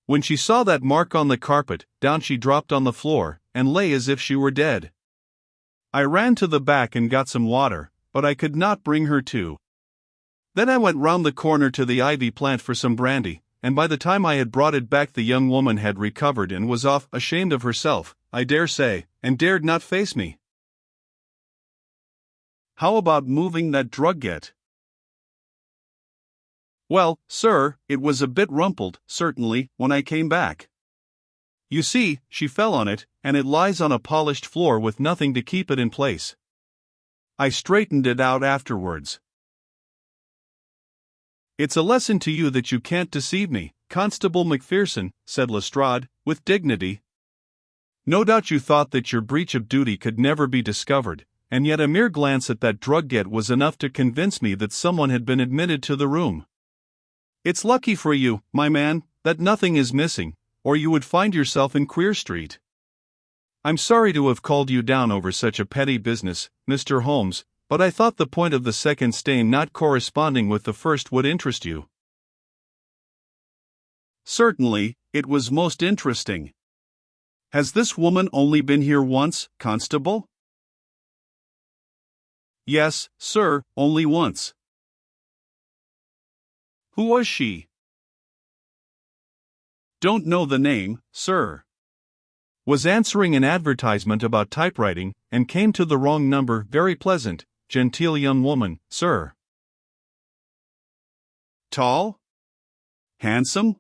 When she saw that mark on the carpet, down she dropped on the floor, and lay as if she were dead. I ran to the back and got some water, but I could not bring her to. Then I went round the corner to the ivy plant for some brandy, and by the time I had brought it back the young woman had recovered and was off, ashamed of herself, I dare say, and dared not face me. How about moving that drugget? Well, sir, it was a bit rumpled, certainly, when I came back. You see, she fell on it, and it lies on a polished floor with nothing to keep it in place. I straightened it out afterwards. It's a lesson to you that you can't deceive me, Constable Macpherson, said Lestrade, with dignity. No doubt you thought that your breach of duty could never be discovered, and yet a mere glance at that drugget was enough to convince me that someone had been admitted to the room. It's lucky for you, my man, that nothing is missing, or you would find yourself in Queer Street. I'm sorry to have called you down over such a petty business, Mr. Holmes, but I thought the point of the second stain not corresponding with the first would interest you. Certainly, it was most interesting. Has this woman only been here once, Constable? Yes, sir, only once. Who was she? Don't know the name, sir. Was answering an advertisement about typewriting, and came to the wrong number. Very pleasant, genteel young woman, sir. Tall? Handsome?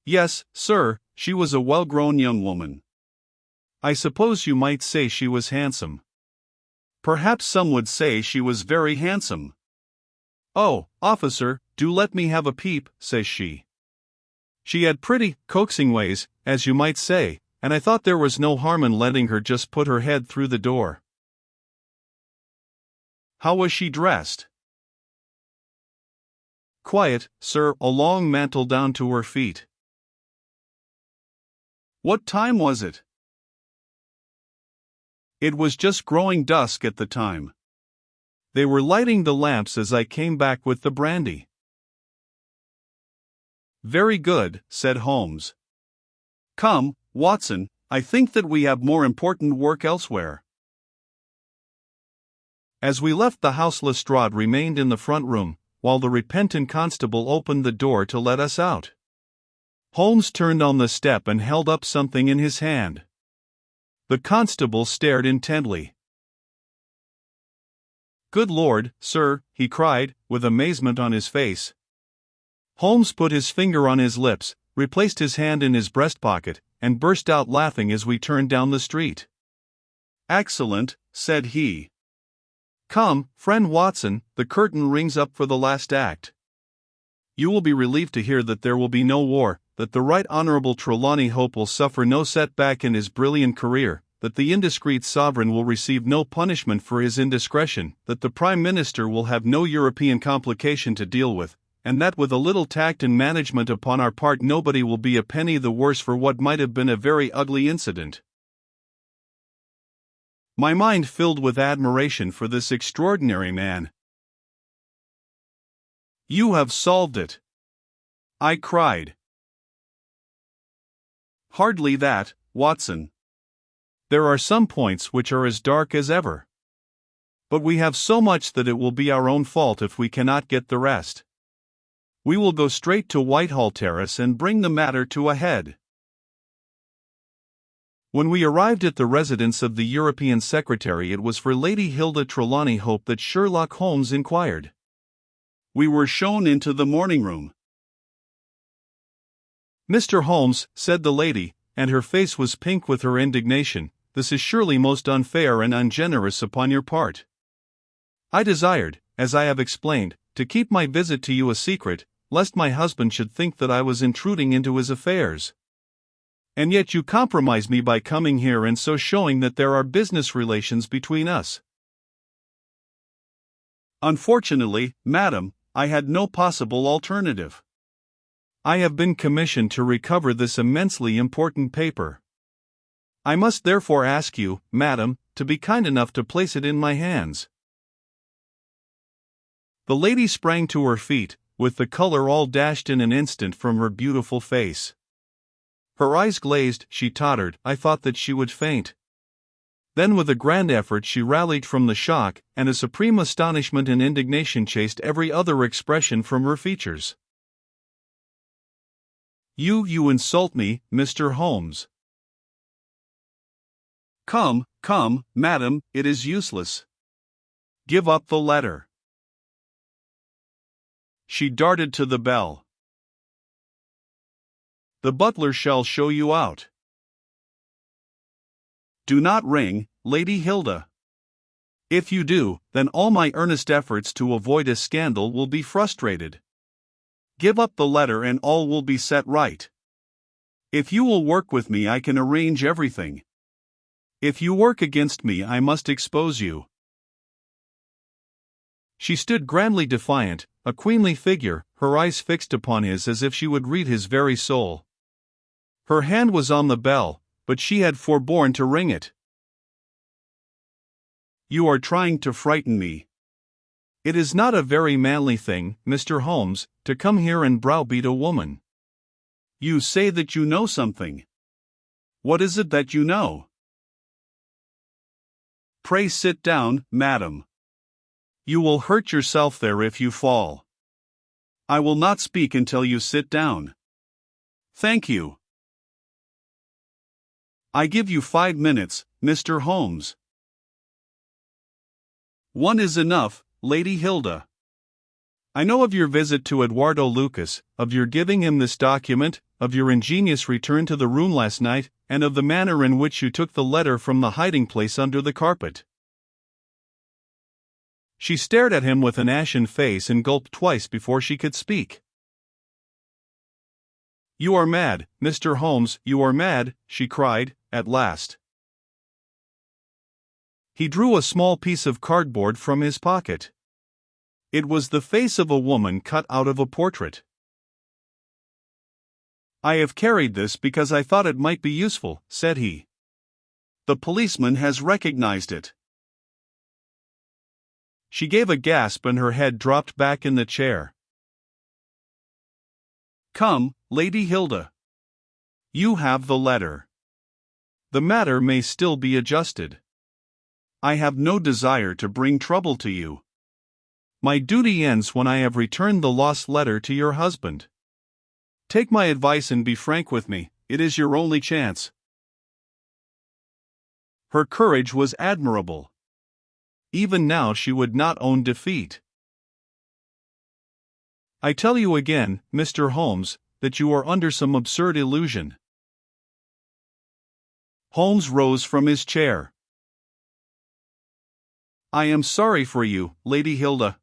Yes, sir, she was a well-grown young woman. I suppose you might say she was handsome. Perhaps some would say she was very handsome. Oh, officer, do let me have a peep, says she. She had pretty, coaxing ways, as you might say, and I thought there was no harm in letting her just put her head through the door. How was she dressed? Quiet, sir, a long mantle down to her feet. What time was it? It was just growing dusk at the time. They were lighting the lamps as I came back with the brandy. Very good, said Holmes. Come, Watson, I think that we have more important work elsewhere. As we left the house, Lestrade remained in the front room, while the repentant constable opened the door to let us out. Holmes turned on the step and held up something in his hand. The constable stared intently. Good Lord, sir, he cried, with amazement on his face. Holmes put his finger on his lips, replaced his hand in his breast pocket, and burst out laughing as we turned down the street. Excellent, said he. Come, friend Watson, the curtain rings up for the last act. You will be relieved to hear that there will be no war, that the Right Honourable Trelawney Hope will suffer no setback in his brilliant career, that the indiscreet sovereign will receive no punishment for his indiscretion, that the Prime Minister will have no European complication to deal with, and that with a little tact and management upon our part nobody will be a penny the worse for what might have been a very ugly incident. My mind filled with admiration for this extraordinary man. You have solved it, I cried. Hardly that, Watson. There are some points which are as dark as ever. But we have so much that it will be our own fault if we cannot get the rest. We will go straight to Whitehall Terrace and bring the matter to a head. When we arrived at the residence of the European Secretary, it was for Lady Hilda Trelawney Hope that Sherlock Holmes inquired. We were shown into the morning room. Mr. Holmes, said the lady, and her face was pink with her indignation, this is surely most unfair and ungenerous upon your part. I desired, as I have explained, to keep my visit to you a secret, lest my husband should think that I was intruding into his affairs. And yet you compromise me by coming here and so showing that there are business relations between us. Unfortunately, madam, I had no possible alternative. I have been commissioned to recover this immensely important paper. I must therefore ask you, madam, to be kind enough to place it in my hands. The lady sprang to her feet, with the color all dashed in an instant from her beautiful face. Her eyes glazed, she tottered, I thought that she would faint. Then with a grand effort she rallied from the shock, and a supreme astonishment and indignation chased every other expression from her features. You insult me, Mr. Holmes." Come, madam, it is useless. Give up the letter." She darted to the bell. "The butler shall show you out." "Do not ring, Lady Hilda. If you do, then all my earnest efforts to avoid a scandal will be frustrated. Give up the letter and all will be set right. If you will work with me, I can arrange everything. If you work against me, I must expose you." She stood grandly defiant, a queenly figure, her eyes fixed upon his as if she would read his very soul. Her hand was on the bell, but she had forborne to ring it. "You are trying to frighten me. It is not a very manly thing, Mr. Holmes, to come here and browbeat a woman." You say that you know something. What is it that you know? Pray sit down, madam. You will hurt yourself there if you fall. I will not speak until you sit down. Thank you. I give you 5 minutes, Mr. Holmes. 1 is enough, Lady Hilda. I know of your visit to Eduardo Lucas, of your giving him this document, of your ingenious return to the room last night, and of the manner in which you took the letter from the hiding place under the carpet. She stared at him with an ashen face and gulped twice before she could speak. "You are mad, Mr. Holmes, you are mad," she cried, at last. He drew a small piece of cardboard from his pocket. It was the face of a woman cut out of a portrait. "I have carried this because I thought it might be useful," said he. "The policeman has recognized it." She gave a gasp and her head dropped back in the chair. "Come, Lady Hilda. You have the letter. The matter may still be adjusted. I have no desire to bring trouble to you. My duty ends when I have returned the lost letter to your husband. Take my advice and be frank with me, it is your only chance." Her courage was admirable. Even now she would not own defeat. "I tell you again, Mr. Holmes, that you are under some absurd illusion." Holmes rose from his chair. "I am sorry for you, Lady Hilda.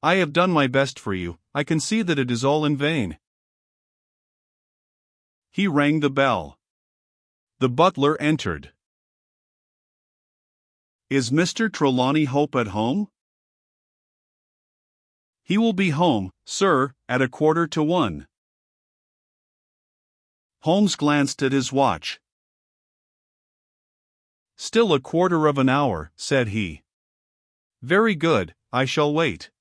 I have done my best for you, I can see that it is all in vain." He rang the bell. The butler entered. "Is Mr. Trelawney Hope at home?" "He will be home, sir, at 1:15." Holmes glanced at his watch. "Still 1/4 hour," said he. "Very good, I shall wait."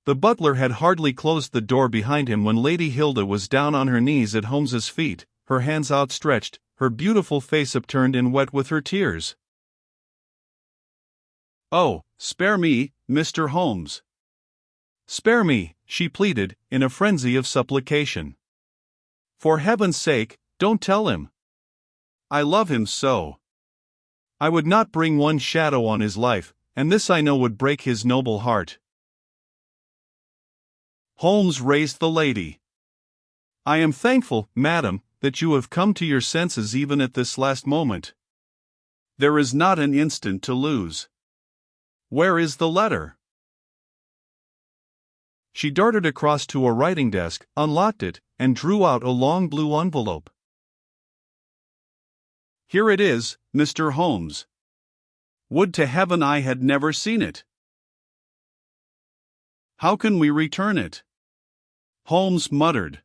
The butler had hardly closed the door behind him when Lady Hilda was down on her knees at Holmes's feet, her hands outstretched, her beautiful face upturned and wet with her tears. "Oh, spare me, Mr. Holmes. Spare me," she pleaded, in a frenzy of supplication. "For heaven's sake, don't tell him. I love him so. I would not bring one shadow on his life, and this I know would break his noble heart." Holmes raised the lady. "I am thankful, madam, that you have come to your senses even at this last moment. There is not an instant to lose. Where is the letter?" She darted across to a writing desk, unlocked it, and drew out a long blue envelope. "Here it is, Mr. Holmes. Would to heaven I had never seen it. How can we return it?" Holmes muttered.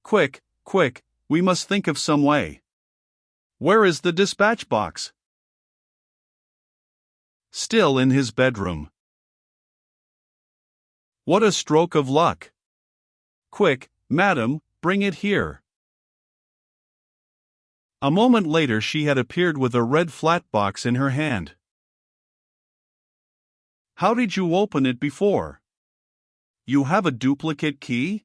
Quick, we must think of some way. Where is the dispatch box?" Still in his bedroom. What a stroke of luck! "Quick, madam, bring it here." A moment later she had appeared with a red flat box in her hand. "How did you open it before? You have a duplicate key?"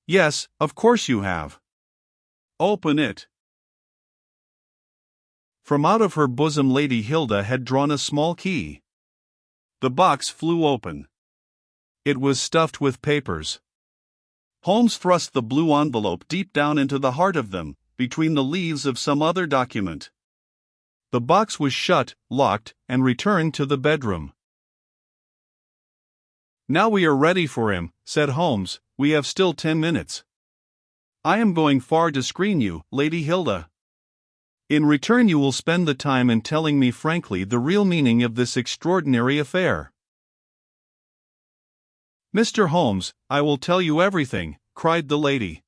"Yes, of course you have." "Open it." From out of her bosom Lady Hilda had drawn a small key. The box flew open. It was stuffed with papers. Holmes thrust the blue envelope deep down into the heart of them, between the leaves of some other document. The box was shut, locked, and returned to the bedroom. "Now we are ready for him," said Holmes. "We have still 10 minutes. I am going far to screen you, Lady Hilda. In return you will spend the time in telling me frankly the real meaning of this extraordinary affair." "Mr. Holmes, I will tell you everything," cried the lady.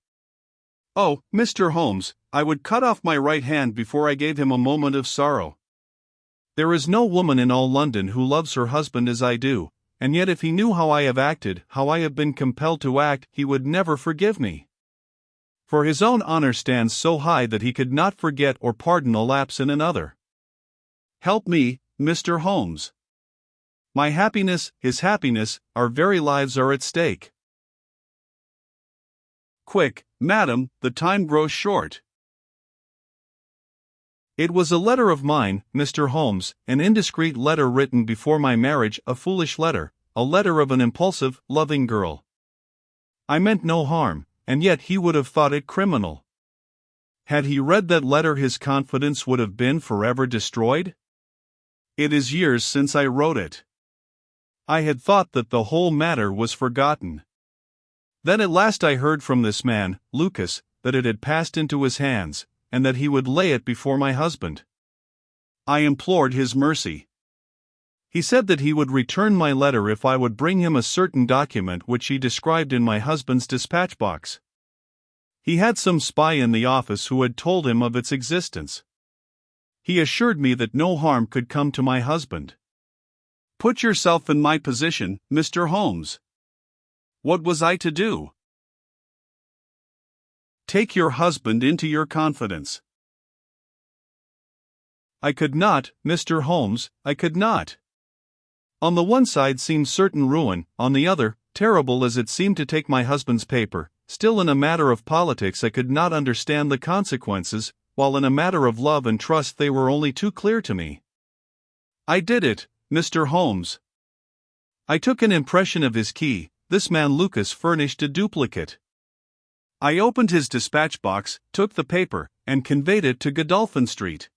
"Oh, Mr. Holmes, I would cut off my right hand before I gave him a moment of sorrow. There is no woman in all London who loves her husband as I do, and yet if he knew how I have acted, how I have been compelled to act, he would never forgive me. For his own honor stands so high that he could not forget or pardon a lapse in another. Help me, Mr. Holmes. My happiness, his happiness, our very lives are at stake. Quick, madam, the time grows short." "It was a letter of mine, Mr. Holmes, an indiscreet letter written before my marriage, a foolish letter, a letter of an impulsive, loving girl. I meant no harm, and yet he would have thought it criminal. Had he read that letter his confidence would have been forever destroyed? It is years since I wrote it. I had thought that the whole matter was forgotten. Then at last I heard from this man, Lucas, that it had passed into his hands, and that he would lay it before my husband. I implored his mercy. He said that he would return my letter if I would bring him a certain document which he described in my husband's dispatch box. He had some spy in the office who had told him of its existence. He assured me that no harm could come to my husband. Put yourself in my position, Mr. Holmes. What was I to do? Take your husband into your confidence." I could not, Mr. Holmes, I could not. On the one side seemed certain ruin, on the other, terrible as it seemed to take my husband's paper, still in a matter of politics I could not understand the consequences, while in a matter of love and trust they were only too clear to me. I did it, Mr. Holmes. I took an impression of his key. This man Lucas furnished a duplicate. I opened his dispatch box, took the paper, and conveyed it to Godolphin Street.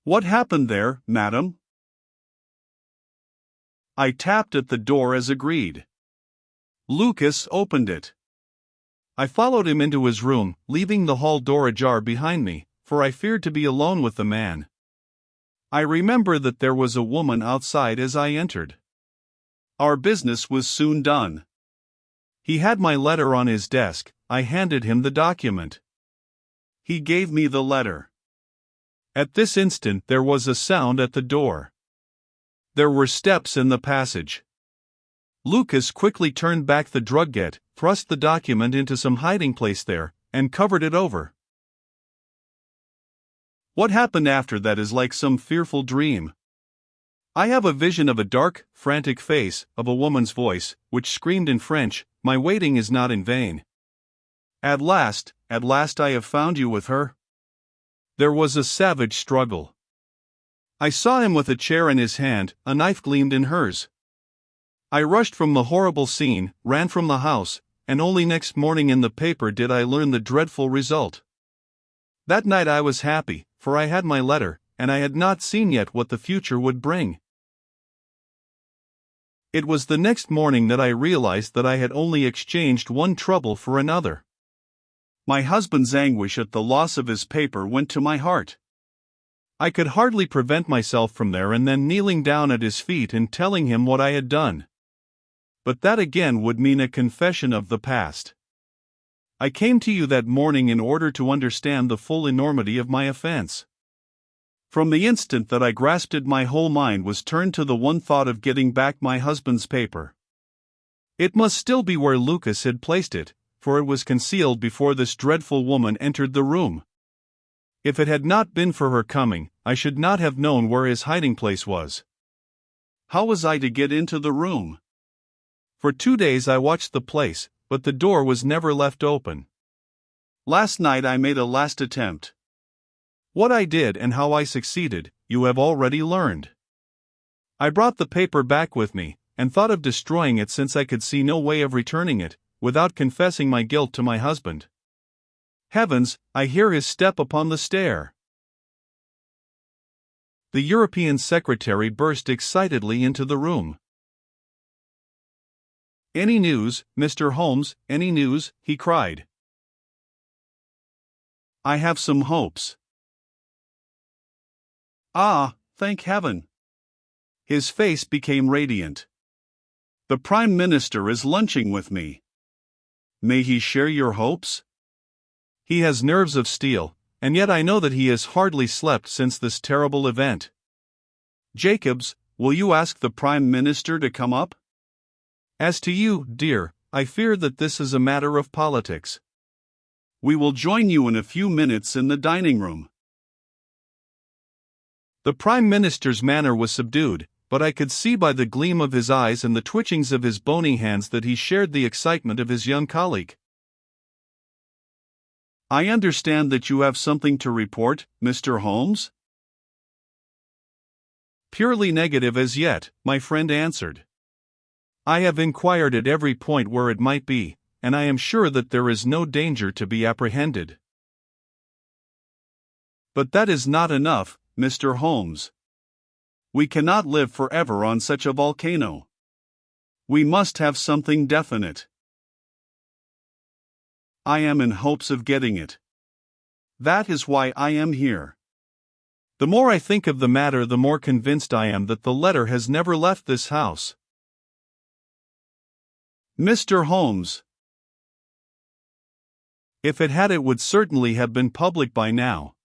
What happened there, madam? I tapped at the door as agreed. Lucas opened it. I followed him into his room, leaving the hall door ajar behind me, for I feared to be alone with the man. I remember that there was a woman outside as I entered. Our business was soon done. He had my letter on his desk. I handed him the document. He gave me the letter. At this instant there was a sound at the door. There were steps in the passage. Lucas quickly turned back the drugget, thrust the document into some hiding place there, and covered it over. What happened after that is like some fearful dream. I have a vision of a dark, frantic face, of a woman's voice, which screamed in French, "My waiting is not in vain. At last I have found you with her." There was a savage struggle. I saw him with a chair in his hand, a knife gleamed in hers. I rushed from the horrible scene, ran from the house, and only next morning in the paper did I learn the dreadful result. That night I was happy, for I had my letter, and I had not seen yet what the future would bring. It was the next morning that I realized that I had only exchanged one trouble for another. My husband's anguish at the loss of his paper went to my heart. I could hardly prevent myself from there and then kneeling down at his feet and telling him what I had done. But that again would mean a confession of the past. I came to you that morning in order to understand the full enormity of my offense. From the instant that I grasped it, my whole mind was turned to the one thought of getting back my husband's paper. It must still be where Lucas had placed it, for it was concealed before this dreadful woman entered the room. If it had not been for her coming, I should not have known where his hiding place was. How was I to get into the room? For 2 days I watched the place, but the door was never left open. Last night I made a last attempt. What I did and how I succeeded, you have already learned. I brought the paper back with me, and thought of destroying it since I could see no way of returning it, without confessing my guilt to my husband. Heavens, I hear his step upon the stair. The European secretary burst excitedly into the room. "Any news, Mr. Holmes, any news?" he cried. "I have some hopes." "Ah, thank heaven!" His face became radiant. "The Prime Minister is lunching with me. May he share your hopes? He has nerves of steel, and yet I know that he has hardly slept since this terrible event. Jacobs, will you ask the Prime Minister to come up? As to you, dear, I fear that this is a matter of politics. We will join you in a few minutes in the dining room." The Prime Minister's manner was subdued, but I could see by the gleam of his eyes and the twitchings of his bony hands that he shared the excitement of his young colleague. "I understand that you have something to report, Mr. Holmes?" "Purely negative as yet," my friend answered. "I have inquired at every point where it might be, and I am sure that there is no danger to be apprehended." "But that is not enough, Mr. Holmes. We cannot live forever on such a volcano. We must have something definite." "I am in hopes of getting it. That is why I am here. The more I think of the matter, the more convinced I am that the letter has never left this house." "Mr. Holmes." "If it had, it would certainly have been public by now."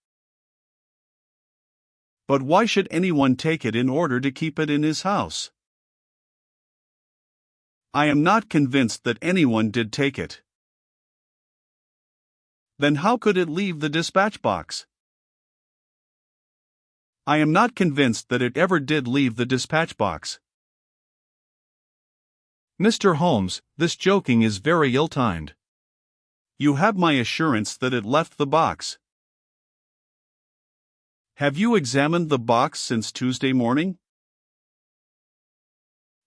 "But why should anyone take it in order to keep it in his house?" "I am not convinced that anyone did take it." "Then how could it leave the dispatch box?" "I am not convinced that it ever did leave the dispatch box." "Mr. Holmes, this joking is very ill-timed. You have my assurance that it left the box." "Have you examined the box since Tuesday morning?"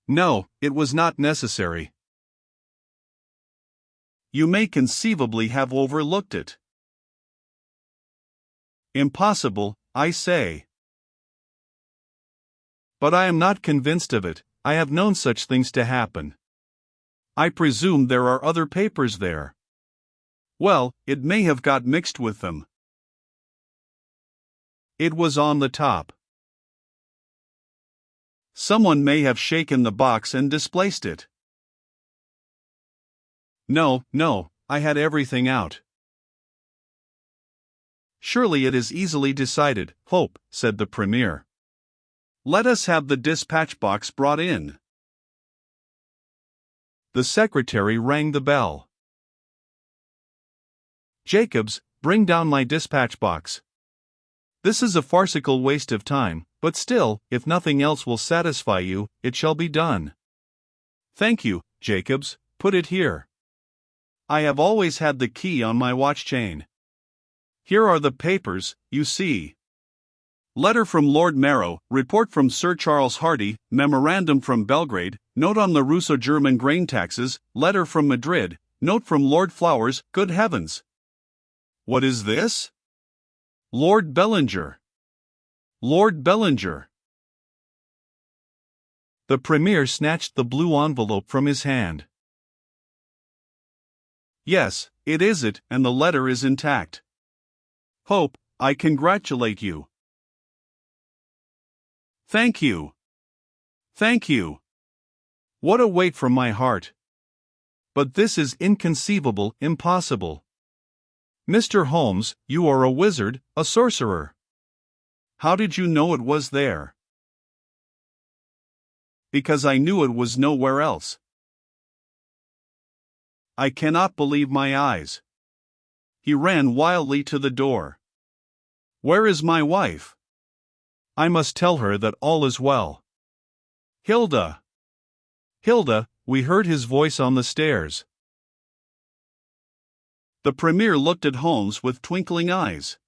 "No, it was not necessary." "You may conceivably have overlooked it." "Impossible, I say." "But I am not convinced of it. I have known such things to happen." "I presume there are other papers there." "Well, it may have got mixed with them." "It was on the top." "Someone may have shaken the box and displaced it." No, I had everything out." "Surely it is easily decided, Hope," said the Premier. "Let us have the dispatch box brought in." The secretary rang the bell. "Jacobs, bring down my dispatch box. This is a farcical waste of time, but still, if nothing else will satisfy you, it shall be done." "Thank you, Jacobs, put it here. I have always had the key on my watch chain. Here are the papers, you see. Letter from Lord Marrow, report from Sir Charles Hardy, memorandum from Belgrade, note on the Russo-German grain taxes, letter from Madrid, note from Lord Flowers. Good heavens! What is this? Lord Bellinger. Lord Bellinger." The Premier snatched the blue envelope from his hand. "Yes, it is it, and the letter is intact. Hope, I congratulate you." "Thank you. Thank you. What a weight from my heart. But this is inconceivable, impossible. Mr. Holmes, you are a wizard, a sorcerer. How did you know it was there?" "Because I knew it was nowhere else." I cannot believe my eyes. He ran wildly to the door. Where is my wife? I must tell her that all is well. Hilda! Hilda, we heard his voice on the stairs. The Premier looked at Holmes with twinkling eyes.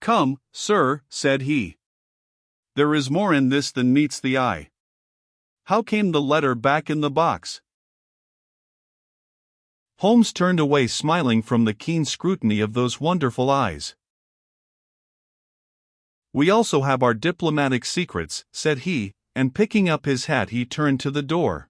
Come, sir, said he. There is more in this than meets the eye. How came the letter back in the box? Holmes turned away smiling from the keen scrutiny of those wonderful eyes. We also have our diplomatic secrets, said he, and picking up his hat he turned to the door.